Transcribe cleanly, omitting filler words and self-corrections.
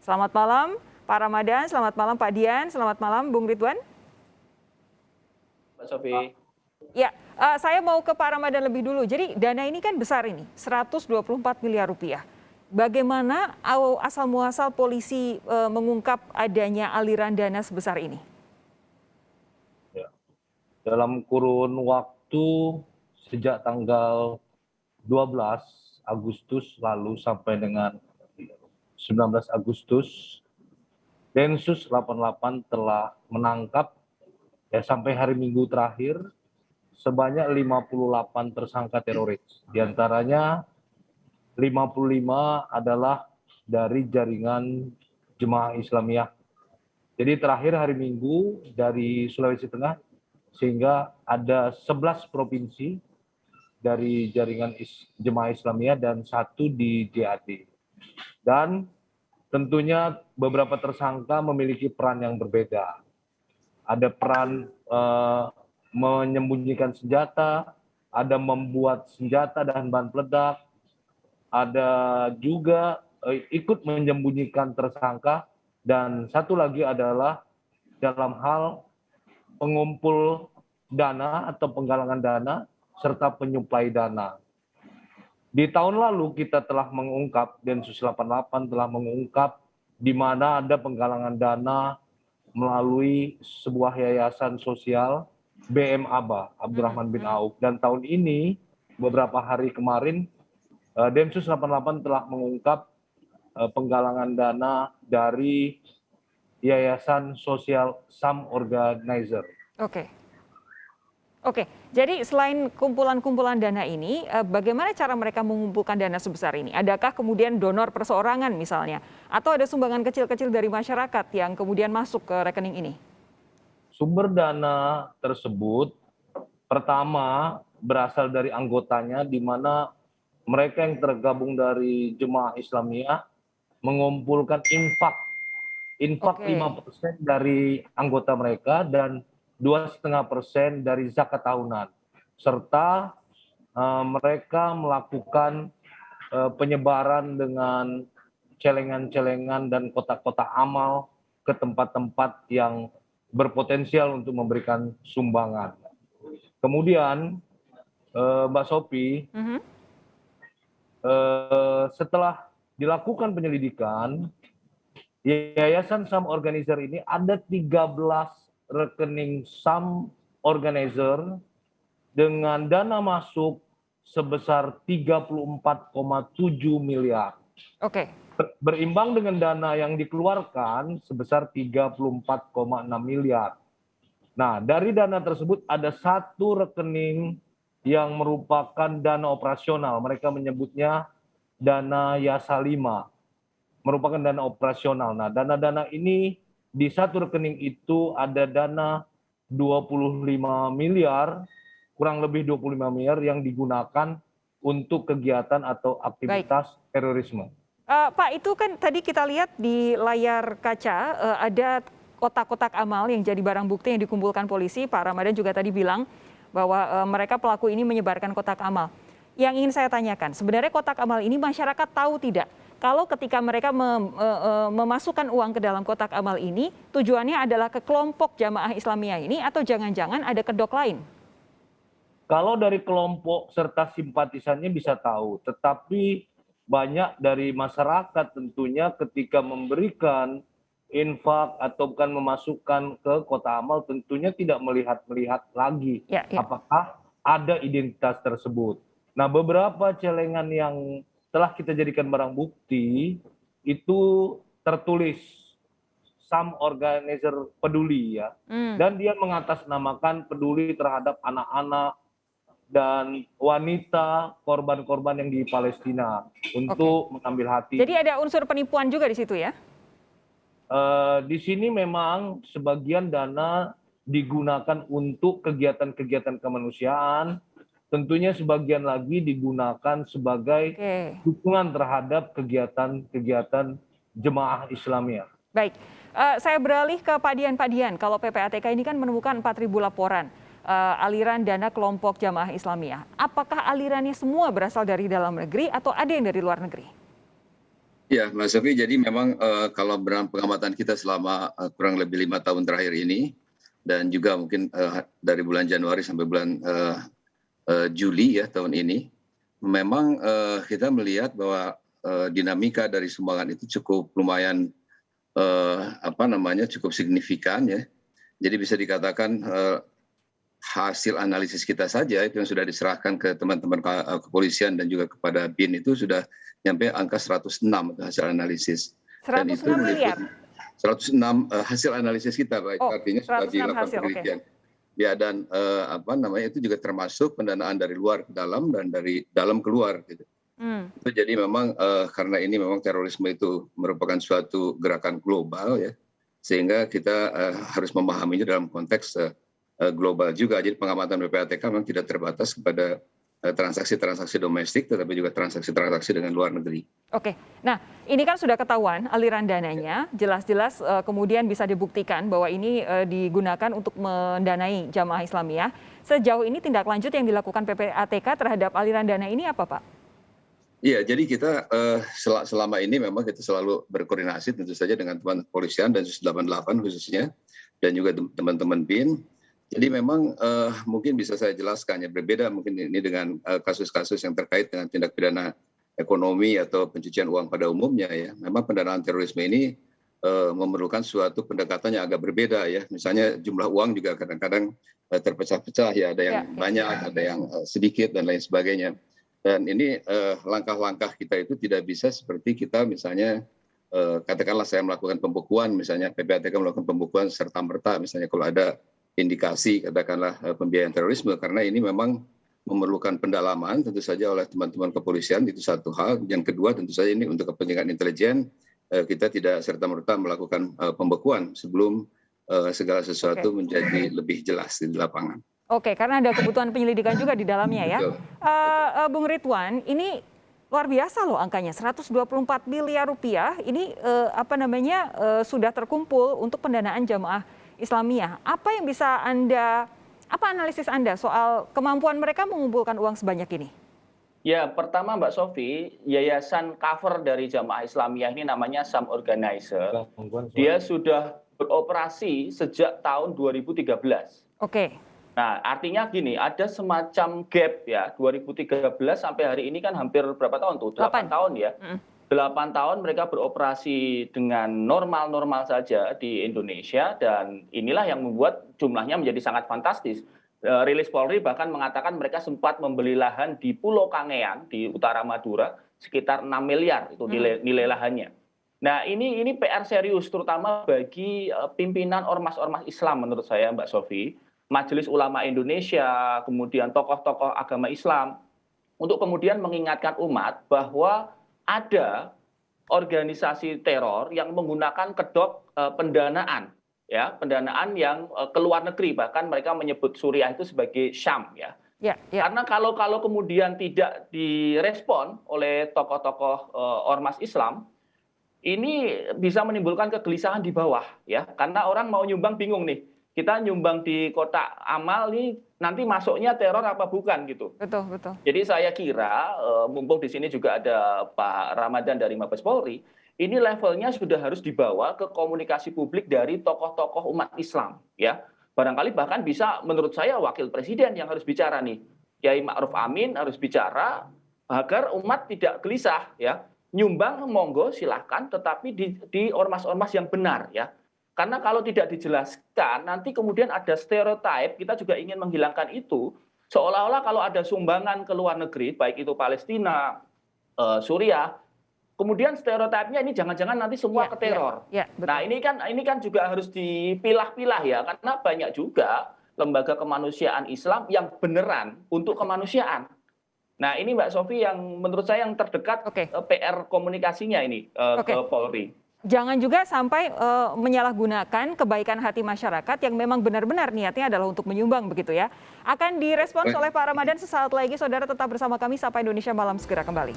Selamat malam Pak Ramadan, selamat malam Pak Dian, selamat malam Bung Ridwan. Mbak Sofi. Ya, saya mau ke Pak Ramadan lebih dulu. Jadi dana ini kan besar ini, 124 miliar rupiah. Bagaimana asal muasal polisi mengungkap adanya aliran dana sebesar ini? Ya. Dalam kurun waktu sejak tanggal 12 Agustus lalu sampai dengan 19 Agustus, Densus 88 telah menangkap sampai hari Minggu terakhir sebanyak 58 tersangka teroris. Di antaranya 55 adalah dari jaringan Jemaah Islamiyah. Jadi terakhir hari Minggu dari Sulawesi Tengah, sehingga ada 11 provinsi dari jaringan Jemaah Islamiyah dan 1 di JAD. Dan tentunya beberapa tersangka memiliki peran yang berbeda. Ada peran menyembunyikan senjata, ada membuat senjata dan bahan peledak, ada juga ikut menyembunyikan tersangka, dan satu lagi adalah dalam hal pengumpul dana atau penggalangan dana serta penyuplai dana. Di tahun lalu kita telah mengungkap, Densus 88 telah mengungkap di mana ada penggalangan dana melalui sebuah yayasan sosial BM Aba, Abdurrahman bin Auf. Dan tahun ini, beberapa hari kemarin, Densus 88 telah mengungkap penggalangan dana dari Yayasan Sosial Sam Organizer. Oke, jadi selain kumpulan-kumpulan dana ini, bagaimana cara mereka mengumpulkan dana sebesar ini? Adakah kemudian donor perseorangan misalnya? Atau ada sumbangan kecil-kecil dari masyarakat yang kemudian masuk ke rekening ini? Sumber dana tersebut pertama berasal dari anggotanya, di mana mereka yang tergabung dari Jemaah Islamiyah mengumpulkan infak 5% dari anggota mereka dan 2,5% dari zakat tahunan, serta mereka melakukan penyebaran dengan celengan-celengan dan kotak-kotak amal ke tempat-tempat yang berpotensial untuk memberikan sumbangan. Kemudian Mbak Sofi, setelah dilakukan penyelidikan, Yayasan Sam Organizer ini ada 13 rekening Sam Organizer dengan dana masuk sebesar 34,7 miliar. Berimbang dengan dana yang dikeluarkan sebesar 34,6 miliar. Nah, dari dana tersebut ada satu rekening yang merupakan dana operasional. Mereka menyebutnya dana Yasa 5. Merupakan dana operasional. Nah, dana-dana ini di satu rekening itu ada dana 25 miliar, kurang lebih 25 miliar yang digunakan untuk kegiatan atau aktivitas terorisme. Pak, itu kan tadi kita lihat di layar kaca ada kotak-kotak amal yang jadi barang bukti yang dikumpulkan polisi. Pak Ramadan juga tadi bilang bahwa mereka pelaku ini menyebarkan kotak amal. Yang ingin saya tanyakan, sebenarnya kotak amal ini masyarakat tahu tidak? Kalau ketika mereka memasukkan uang ke dalam kotak amal ini, tujuannya adalah ke kelompok Jamaah Islamiyah ini atau jangan-jangan ada kedok lain? Kalau dari kelompok serta simpatisannya bisa tahu, tetapi banyak dari masyarakat tentunya ketika memberikan infak atau bukan memasukkan ke kotak amal tentunya tidak melihat lagi apakah ada identitas tersebut. Nah, beberapa celengan yang telah kita jadikan barang bukti itu tertulis Sam Organizer Peduli ya. Dan dia mengatasnamakan peduli terhadap anak-anak dan wanita korban-korban yang di Palestina untuk mengambil hati. Jadi ada unsur penipuan juga di situ ya? Di sini memang sebagian dana digunakan untuk kegiatan-kegiatan kemanusiaan. Tentunya sebagian lagi digunakan sebagai dukungan terhadap kegiatan-kegiatan Jemaah Islamiyah. Baik, saya beralih ke Pak Dian. Pak Dian, kalau PPATK ini kan menemukan 4.000 laporan aliran dana kelompok Jamaah Islamiyah. Apakah alirannya semua berasal dari dalam negeri atau ada yang dari luar negeri? Ya, Mas Sofi, jadi memang kalau dalam pengamatan kita selama kurang lebih 5 tahun terakhir ini, dan juga mungkin dari bulan Januari sampai bulan Juli ya tahun ini, memang kita melihat bahwa dinamika dari sumbangan itu cukup lumayan cukup signifikan ya. Jadi bisa dikatakan hasil analisis kita saja itu yang sudah diserahkan ke teman-teman kepolisian dan juga kepada BIN itu sudah nyampe angka 106 itu hasil analisis. Dan itu 106 miliar? 106 hasil analisis kita, artinya sudah 106 dilakukan hasil, penelitian. Ya, dan itu juga termasuk pendanaan dari luar ke dalam dan dari dalam keluar gitu. Itu jadi memang karena ini memang terorisme itu merupakan suatu gerakan global ya, sehingga kita harus memahaminya dalam konteks global juga. Jadi pengamatan PPATK memang tidak terbatas kepada transaksi-transaksi domestik, tetapi juga transaksi-transaksi dengan luar negeri. Oke, nah ini kan sudah ketahuan aliran dananya, jelas-jelas kemudian bisa dibuktikan bahwa ini digunakan untuk mendanai jamaah Islamiyah. Sejauh ini tindak lanjut yang dilakukan PPATK terhadap aliran dana ini apa, Pak? Iya, jadi kita selama ini memang kita selalu berkoordinasi tentu saja dengan teman kepolisian dan 88 khususnya, dan juga teman-teman BIN. Jadi memang mungkin bisa saya jelaskan ya, berbeda mungkin ini dengan kasus-kasus yang terkait dengan tindak pidana ekonomi atau pencucian uang pada umumnya ya. Memang pendanaan terorisme ini memerlukan suatu pendekatan yang agak berbeda ya. Misalnya jumlah uang juga kadang-kadang terpecah-pecah ya, ada yang banyak, ada yang sedikit dan lain sebagainya. Dan ini langkah-langkah kita itu tidak bisa seperti kita misalnya katakanlah saya melakukan pembukuan, misalnya PPATK melakukan pembukuan serta-merta, misalnya kalau ada indikasi katakanlah pembiayaan terorisme, karena ini memang memerlukan pendalaman tentu saja oleh teman-teman kepolisian, itu satu hal. Yang kedua tentu saja ini untuk kepentingan intelijen, kita tidak serta-merta melakukan pembekuan sebelum segala sesuatu menjadi lebih jelas di lapangan. Oke, karena ada kebutuhan penyelidikan juga di dalamnya ya. Bung Ridwan, ini luar biasa loh angkanya, 124 miliar rupiah ini sudah terkumpul untuk pendanaan jamaah Islamiyah. Apa yang bisa apa analisis Anda soal kemampuan mereka mengumpulkan uang sebanyak ini? Ya, pertama Mbak Sofi, yayasan cover dari jamaah Islamiyah ini namanya Sam Organizer. Dia sudah beroperasi sejak tahun 2013. Oke. Nah, artinya gini, ada semacam gap ya, 2013 sampai hari ini kan hampir berapa tahun tuh? 8 tahun ya. 8 tahun mereka beroperasi dengan normal-normal saja di Indonesia, dan inilah yang membuat jumlahnya menjadi sangat fantastis. Rilis Polri bahkan mengatakan mereka sempat membeli lahan di Pulau Kangean di utara Madura sekitar 6 miliar itu nilai lahannya. Nah, ini PR serius terutama bagi pimpinan ormas-ormas Islam menurut saya, Mbak Sofi, Majelis Ulama Indonesia, kemudian tokoh-tokoh agama Islam, untuk kemudian mengingatkan umat bahwa ada organisasi teror yang menggunakan kedok pendanaan, ya, pendanaan yang ke luar negeri, bahkan mereka menyebut Suriah itu sebagai Syam, ya. Karena kalau kemudian tidak direspon oleh tokoh-tokoh ormas Islam, ini bisa menimbulkan kegelisahan di bawah, ya, karena orang mau nyumbang bingung nih. Kita nyumbang di kotak amal nih nanti masuknya teror apa bukan gitu. Betul, betul. Jadi saya kira mumpung di sini juga ada Pak Ramadan dari Mabes Polri, ini levelnya sudah harus dibawa ke komunikasi publik dari tokoh-tokoh umat Islam ya. Barangkali bahkan bisa menurut saya wakil presiden yang harus bicara nih. Kiai Ma'ruf Amin harus bicara agar umat tidak gelisah ya. Nyumbang monggo silahkan, tetapi di ormas-ormas yang benar ya. Karena kalau tidak dijelaskan, nanti kemudian ada stereotip, kita juga ingin menghilangkan itu, seolah-olah kalau ada sumbangan ke luar negeri, baik itu Palestina, Suriah, kemudian stereotipnya ini jangan-jangan nanti semua ke teror. Nah, ini kan juga harus dipilah-pilah ya, karena banyak juga lembaga kemanusiaan Islam yang beneran untuk kemanusiaan. Nah, ini Mbak Sofi yang menurut saya yang terdekat PR komunikasinya ini ke Polri. Jangan juga sampai menyalahgunakan kebaikan hati masyarakat yang memang benar-benar niatnya adalah untuk menyumbang begitu ya. Akan direspons oleh Pak Ramadan sesaat lagi. Saudara tetap bersama kami, Sapa Indonesia Malam segera kembali.